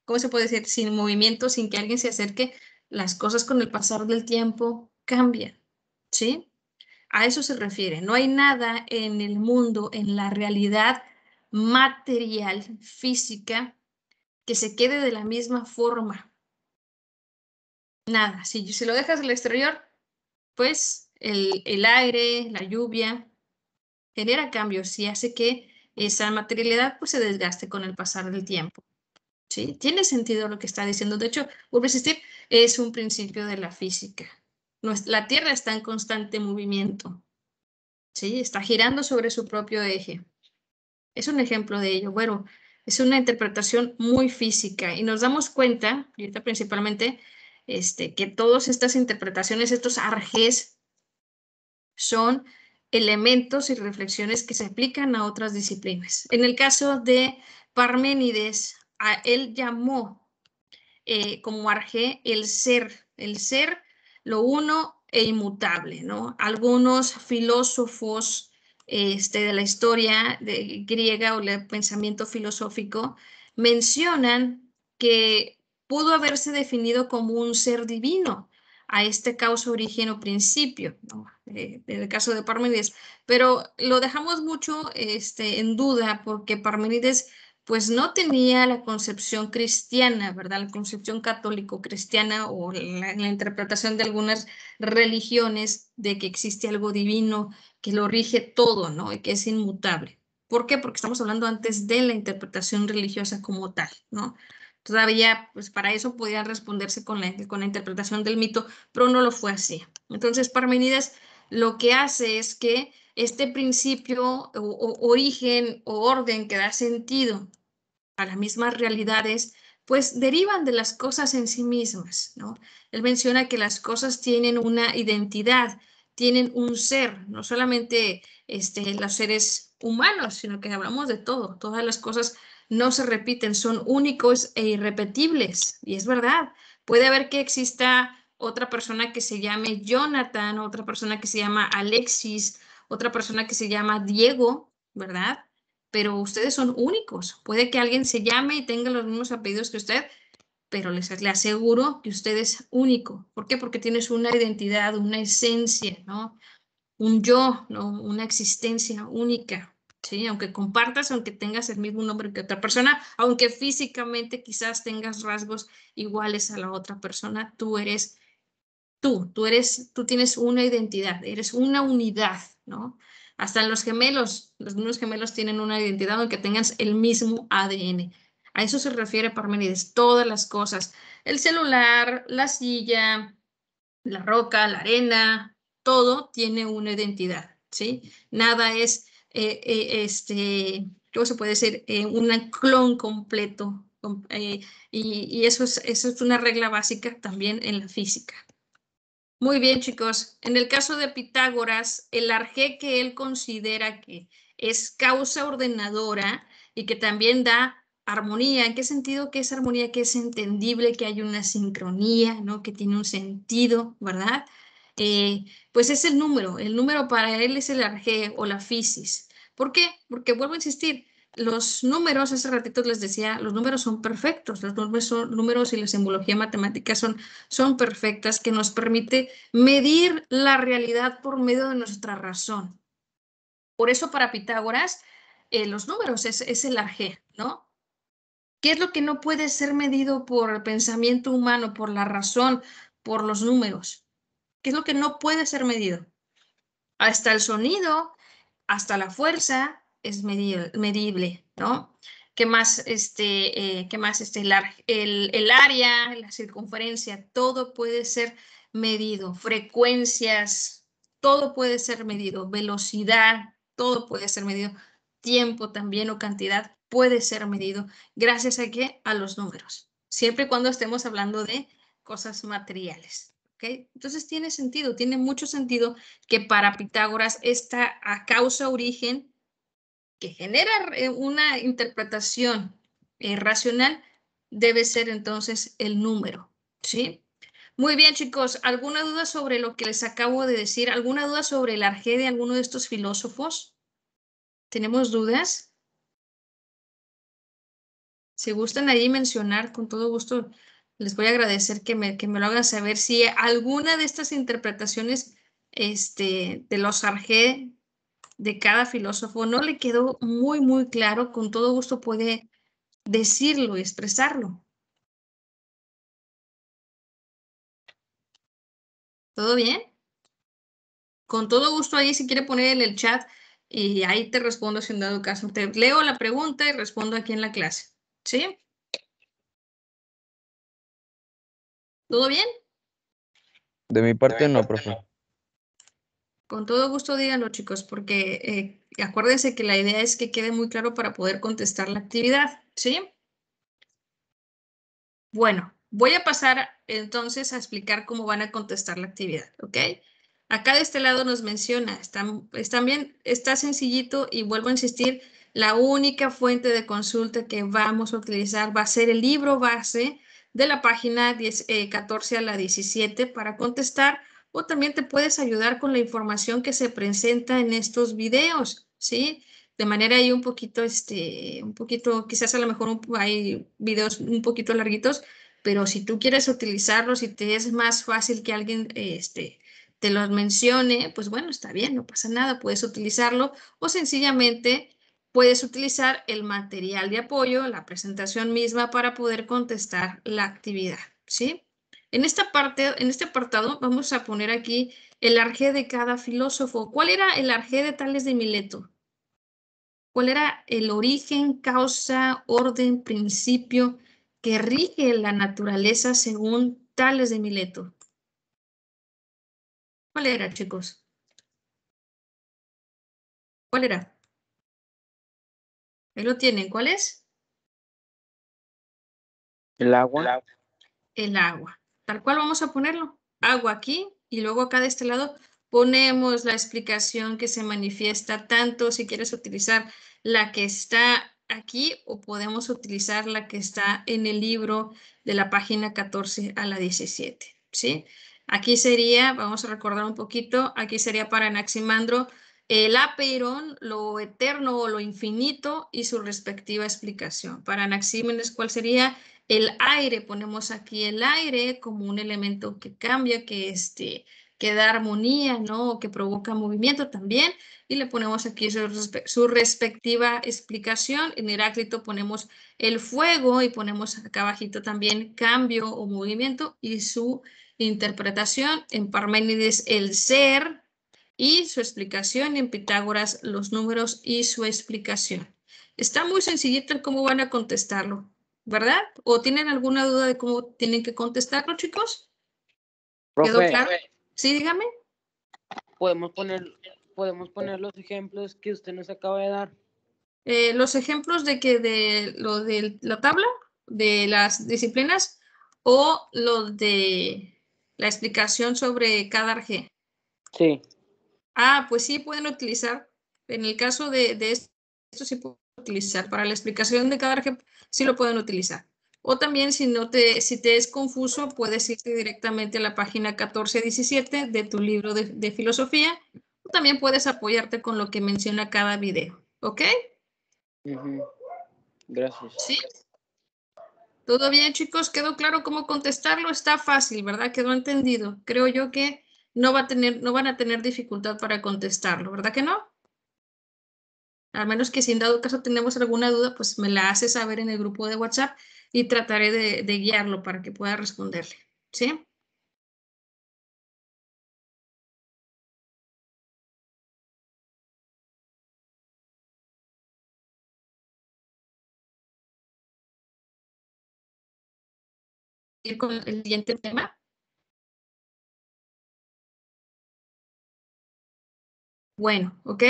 ¿cómo se puede decir? Sin movimiento, sin que alguien se acerque, las cosas con el pasar del tiempo cambian. ¿Sí? A eso se refiere. No hay nada en el mundo, en la realidad material, física, que se quede de la misma forma. Nada. Si lo dejas al exterior, pues el aire, la lluvia, genera cambios y hace que esa materialidad pues se desgaste con el pasar del tiempo. ¿Sí? Tiene sentido lo que está diciendo. De hecho, vuelvo a insistir, es un principio de la física. La Tierra está en constante movimiento, ¿sí? Está girando sobre su propio eje. Es un ejemplo de ello. Bueno, es una interpretación muy física y nos damos cuenta, y ahorita principalmente, que todas estas interpretaciones, estos arjés, son elementos y reflexiones que se aplican a otras disciplinas. En el caso de Parménides, él llamó como arjé el ser, lo uno e inmutable, ¿no? Algunos filósofos de la historia griega o el pensamiento filosófico mencionan que pudo haberse definido como un ser divino a causa, origen o principio, ¿no? En el caso de Parménides, pero lo dejamos mucho en duda porque Parménides pues no tenía la concepción cristiana, ¿verdad? La concepción católico-cristiana o la interpretación de algunas religiones de que existe algo divino que lo rige todo, ¿no? Y que es inmutable. ¿Por qué? Porque estamos hablando antes de la interpretación religiosa como tal, ¿no? Todavía, pues para eso podían responderse con la interpretación del mito, pero no lo fue así. Entonces, Parménides lo que hace es que este principio o origen o orden que da sentido a las mismas realidades, pues derivan de las cosas en sí mismas, ¿no? Él menciona que las cosas tienen una identidad, tienen un ser, no solamente los seres humanos, sino que hablamos de todo. Todas las cosas no se repiten, son únicos e irrepetibles. Y es verdad, puede haber que exista otra persona que se llame Jonathan, otra persona que se llama Alexis, otra persona que se llama Diego, ¿verdad? Pero ustedes son únicos. Puede que alguien se llame y tenga los mismos apellidos que usted, pero le aseguro que usted es único. ¿Por qué? Porque tienes una identidad, una esencia, ¿no? Un yo, ¿no? Una existencia única, ¿sí? Aunque compartas, aunque tengas el mismo nombre que otra persona, aunque físicamente quizás tengas rasgos iguales a la otra persona, tú eres tú tienes una identidad, eres una unidad, ¿no? Hasta los mismos gemelos tienen una identidad aunque tengan el mismo ADN. A eso se refiere Parménides, todas las cosas, el celular, la silla, la roca, la arena, todo tiene una identidad, ¿sí? Nada es, ¿cómo se puede decir? Un clon completo. Y eso es una regla básica también en la física. Muy bien, chicos. En el caso de Pitágoras, el arjé que él considera que es causa ordenadora y que también da armonía. ¿En qué sentido que es armonía? Que es entendible, que hay una sincronía, ¿no? Que tiene un sentido, ¿verdad? Pues es el número. El número para él es el arjé o la fisis. ¿Por qué? Porque vuelvo a insistir, los números, hace ratito les decía, los números son perfectos. Los números y la simbología matemática son perfectas, que nos permite medir la realidad por medio de nuestra razón. Por eso para Pitágoras los números es el arjé, ¿no? ¿Qué es lo que no puede ser medido por el pensamiento humano, por la razón, por los números? ¿Qué es lo que no puede ser medido? Hasta el sonido, hasta la fuerza es medible, ¿no? ¿Qué más, el área, la circunferencia, todo puede ser medido, frecuencias, todo puede ser medido, velocidad, todo puede ser medido, tiempo también o cantidad puede ser medido, gracias a qué? A los números, siempre y cuando estemos hablando de cosas materiales, ¿ok? Entonces tiene sentido, tiene mucho sentido que para Pitágoras esta causa-origen que genera una interpretación racional debe ser entonces el número, ¿sí? Muy bien, chicos. ¿Alguna duda sobre lo que les acabo de decir? ¿Alguna duda sobre el arjé de alguno de estos filósofos? ¿Tenemos dudas? Si gustan ahí mencionar, con todo gusto, les voy a agradecer que me lo hagan saber si alguna de estas interpretaciones de los arjé de cada filósofo no le quedó muy, muy claro, con todo gusto puede decirlo y expresarlo. ¿Todo bien? Con todo gusto ahí si quiere poner en el chat y ahí te respondo si en dado caso. Te leo la pregunta y respondo aquí en la clase. ¿Sí? ¿Todo bien? De mi parte no, profe. Con todo gusto díganlo, chicos, porque acuérdense que la idea es que quede muy claro para poder contestar la actividad, ¿sí? Bueno, voy a pasar entonces a explicar cómo van a contestar la actividad, ¿ok? Acá de este lado nos menciona, está sencillito y vuelvo a insistir, la única fuente de consulta que vamos a utilizar va a ser el libro base de la página 14 a la 17 para contestar, o también te puedes ayudar con la información que se presenta en estos videos, ¿sí? De manera ahí un poquito, quizás a lo mejor hay videos un poquito larguitos, pero si tú quieres utilizarlos y te es más fácil que alguien te los mencione, pues bueno, está bien, no pasa nada, puedes utilizarlo o sencillamente puedes utilizar el material de apoyo, la presentación misma para poder contestar la actividad, ¿sí? En esta parte, en este apartado, vamos a poner aquí el arjé de cada filósofo. ¿Cuál era el arjé de Tales de Mileto? ¿Cuál era el origen, causa, orden, principio que rige la naturaleza según Tales de Mileto? ¿Cuál era, chicos? ¿Cuál era? Ahí lo tienen. ¿Cuál es? El agua. El agua. Tal cual vamos a ponerlo. Agua aquí y luego acá de este lado ponemos la explicación que se manifiesta tanto si quieres utilizar la que está aquí o podemos utilizar la que está en el libro de la página 14 a la 17, ¿sí? Aquí sería, vamos a recordar un poquito, aquí sería para Anaximandro el apeirón, lo eterno o lo infinito y su respectiva explicación. Para Anaxímenes, ¿cuál sería? El aire, ponemos aquí el aire como un elemento que cambia, que da armonía, ¿no? O que provoca movimiento también. Y le ponemos aquí su respectiva explicación. En Heráclito ponemos el fuego y ponemos acá abajito también cambio o movimiento y su interpretación. En Parménides el ser y su explicación. En Pitágoras los números y su explicación. Está muy sencillito el cómo van a contestarlo, ¿verdad? ¿O tienen alguna duda de cómo tienen que contestarlo, chicos? ¿Quedó Profe, claro? Sí, dígame. podemos poner los ejemplos que usted nos acaba de dar. Los ejemplos de lo de la tabla, de las disciplinas, o lo de la explicación sobre cada arjé. Sí. Ah, pues sí pueden utilizar, en el caso de esto sí pueden utilizar, para la explicación de cada arjé sí lo pueden utilizar. O también si te es confuso, puedes irte directamente a la página 14-17 de tu libro de filosofía. O también puedes apoyarte con lo que menciona cada video, ¿ok? Gracias. Sí. ¿Todo bien, chicos? ¿Quedó claro cómo contestarlo? Está fácil, ¿verdad? Quedó entendido. Creo yo que no van a tener dificultad para contestarlo, ¿verdad que no? Al menos que si en dado caso tenemos alguna duda, pues me la hace saber en el grupo de WhatsApp y trataré de guiarlo para que pueda responderle, ¿sí? Ir con el siguiente tema. Bueno, ¿ok?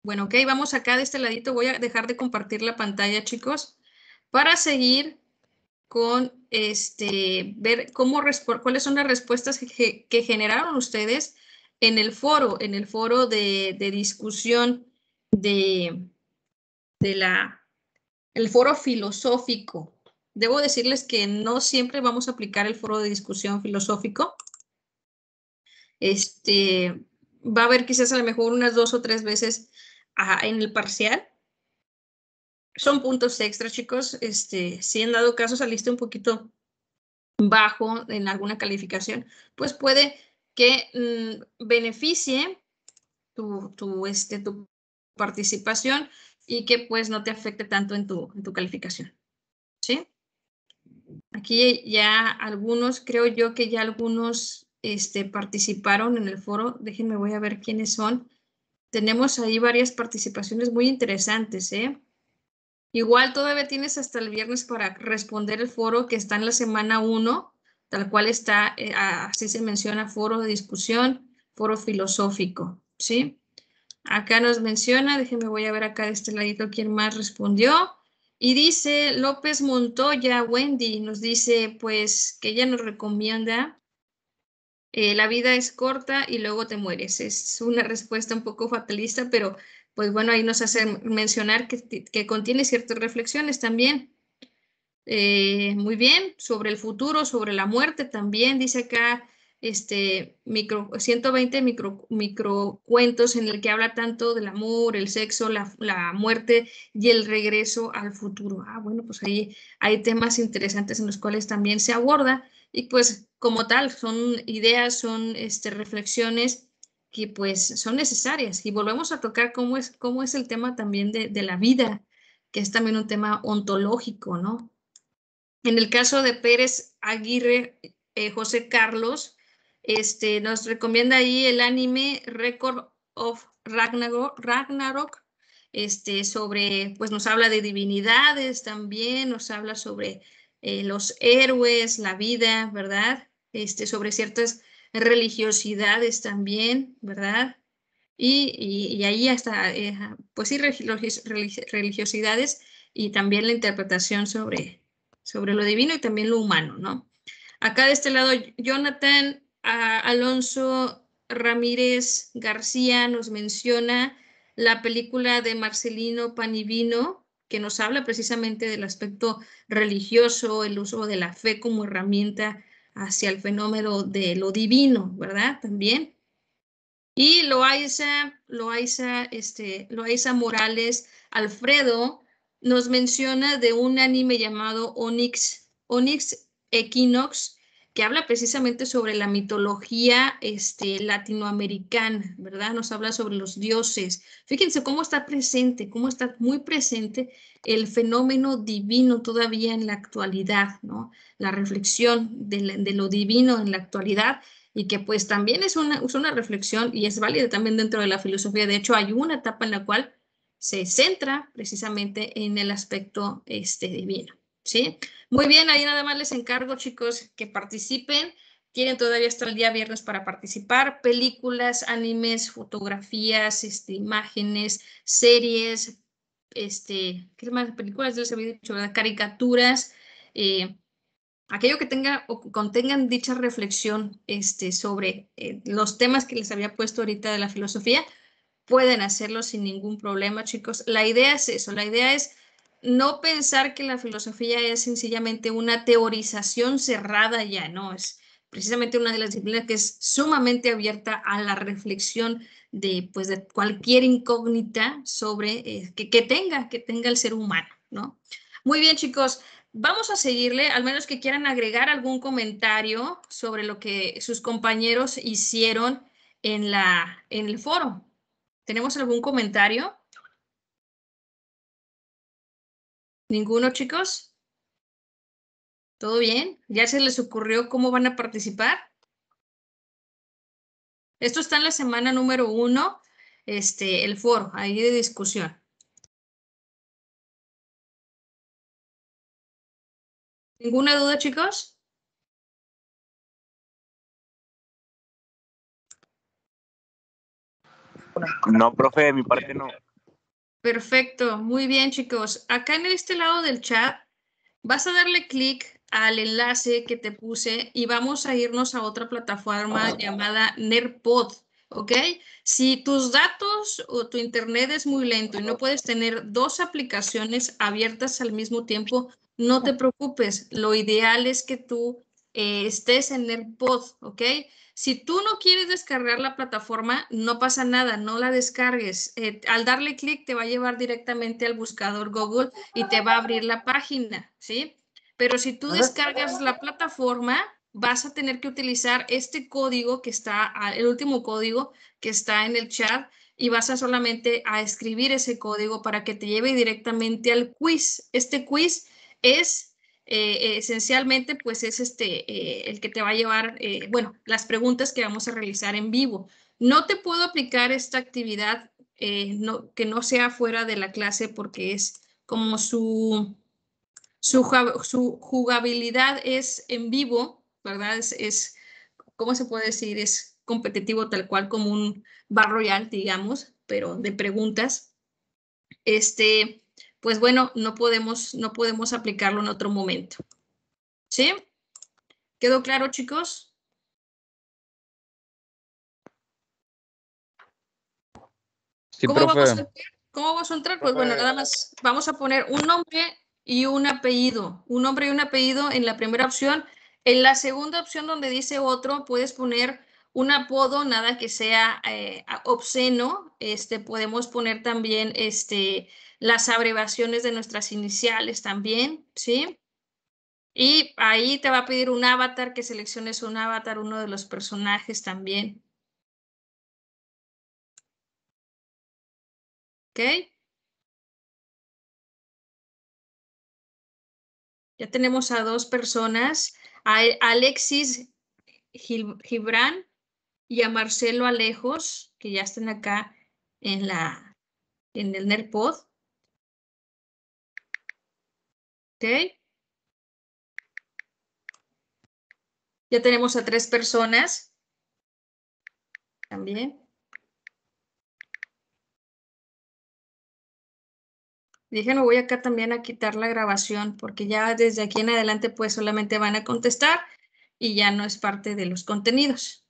Bueno, ok, vamos acá de este ladito. Voy a dejar de compartir la pantalla, chicos, para seguir con ver cuáles son las respuestas que generaron ustedes en el foro de discusión de el foro filosófico. Debo decirles que no siempre vamos a aplicar el foro de discusión filosófico. Va a haber quizás a lo mejor unas 2 o 3 veces en el parcial. Son puntos extra, chicos. Si en dado caso saliste un poquito bajo en alguna calificación, pues puede que beneficie tu participación y que pues no te afecte tanto en tu calificación. ¿Sí? Aquí ya algunos, creo yo que ya algunos participaron en el foro. Déjenme, voy a ver quiénes son. Tenemos ahí varias participaciones muy interesantes, ¿eh? Igual todavía tienes hasta el viernes para responder el foro que está en la semana 1 tal cual está, así se menciona, foro de discusión, foro filosófico, ¿sí? Acá nos menciona, déjenme, voy a ver acá de este ladito quién más respondió. Y dice López Montoya, Wendy, nos dice pues que ella nos recomienda la vida es corta y luego te mueres. Es una respuesta un poco fatalista, pero pues bueno, ahí nos hace mencionar que contiene ciertas reflexiones también. Muy bien, sobre el futuro, sobre la muerte también, dice acá 120 microcuentos en el que habla tanto del amor, el sexo, la muerte y el regreso al futuro. Ah, bueno, pues ahí hay temas interesantes en los cuales también se aborda y pues como tal son ideas, son reflexiones que pues son necesarias y volvemos a tocar cómo es el tema también de la vida, que es también un tema ontológico, ¿no? En el caso de Pérez Aguirre, José Carlos, nos recomienda ahí el anime Record of Ragnarok, sobre, pues nos habla de divinidades también, nos habla sobre los héroes, la vida, ¿verdad? Sobre ciertas religiosidades también, ¿verdad? Y ahí hasta, pues sí, religiosidades y también la interpretación sobre lo divino y también lo humano, ¿no? Acá de este lado, Jonathan Alonso Ramírez García nos menciona la película de Marcelino Panivino, que nos habla precisamente del aspecto religioso, el uso de la fe como herramienta hacia el fenómeno de lo divino, ¿verdad? También. Y Loaiza Morales Alfredo nos menciona de un anime llamado Onyx Equinox, que habla precisamente sobre la mitología latinoamericana, ¿verdad? Nos habla sobre los dioses. Fíjense cómo está presente, cómo está muy presente el fenómeno divino todavía en la actualidad, ¿no? La reflexión de lo divino en la actualidad y que pues también es una reflexión y es válida también dentro de la filosofía. De hecho, hay una etapa en la cual se centra precisamente en el aspecto divino, ¿sí? Muy bien, ahí nada más les encargo, chicos, que participen. Tienen todavía hasta el día viernes para participar. Películas, animes, fotografías, imágenes, series, ¿qué más? Películas, ya les había dicho, ¿verdad? Caricaturas, aquello que tenga o contengan dicha reflexión sobre los temas que les había puesto ahorita de la filosofía, pueden hacerlo sin ningún problema, chicos. La idea es eso, la idea es no pensar que la filosofía es sencillamente una teorización cerrada ya, no, es precisamente una de las disciplinas que es sumamente abierta a la reflexión pues, de cualquier incógnita sobre que tenga el ser humano, ¿no? Muy bien, chicos. Vamos a seguirle, al menos que quieran agregar algún comentario sobre lo que sus compañeros hicieron en el foro. ¿Tenemos algún comentario? ¿Ninguno, chicos? ¿Todo bien? ¿Ya se les ocurrió cómo van a participar? Esto está en la semana número 1, el foro, ahí de discusión. ¿Ninguna duda, chicos? No, profe, de mi parte no. Perfecto, muy bien, chicos. Acá en este lado del chat vas a darle clic al enlace que te puse y vamos a irnos a otra plataforma llamada Nerpod, ¿ok? Si tus datos o tu internet es muy lento y no puedes tener dos aplicaciones abiertas al mismo tiempo, no te preocupes. Lo ideal es que tú estés en Nerpod, ¿ok? Si tú no quieres descargar la plataforma, no pasa nada, no la descargues. Al darle clic te va a llevar directamente al buscador Google y te va a abrir la página, ¿sí? Pero si tú descargas la plataforma, vas a tener que utilizar este código que está, el último código que está en el chat y vas a solamente a escribir ese código para que te lleve directamente al quiz. Este quiz es esencialmente pues es el que te va a llevar, bueno, las preguntas que vamos a realizar en vivo. No te puedo aplicar esta actividad que no sea fuera de la clase porque es como su jugabilidad es en vivo, ¿verdad? ¿Cómo se puede decir? Es competitivo tal cual como un Battle Royale, digamos, pero de preguntas. Pues bueno, no podemos aplicarlo en otro momento. ¿Sí? ¿Quedó claro, chicos? Sí, ¿Cómo vamos a profe. entrar? ¿Cómo vamos a entrar? Pues bueno, nada más vamos a poner un nombre y un apellido. Un nombre y un apellido en la primera opción. En la segunda opción donde dice otro, puedes poner un apodo, nada que sea obsceno. Podemos poner también las abreviaciones de nuestras iniciales también, ¿sí? Y ahí te va a pedir un avatar, que selecciones un avatar, uno de los personajes también. ¿Ok? Ya tenemos a dos personas, a Alexis Gibran y a Marcelo Alejos, que ya están acá en el NERPOD. ¿Ok? Ya tenemos a tres personas también. Déjenme, voy acá también a quitar la grabación porque ya desde aquí en adelante pues solamente van a contestar y ya no es parte de los contenidos.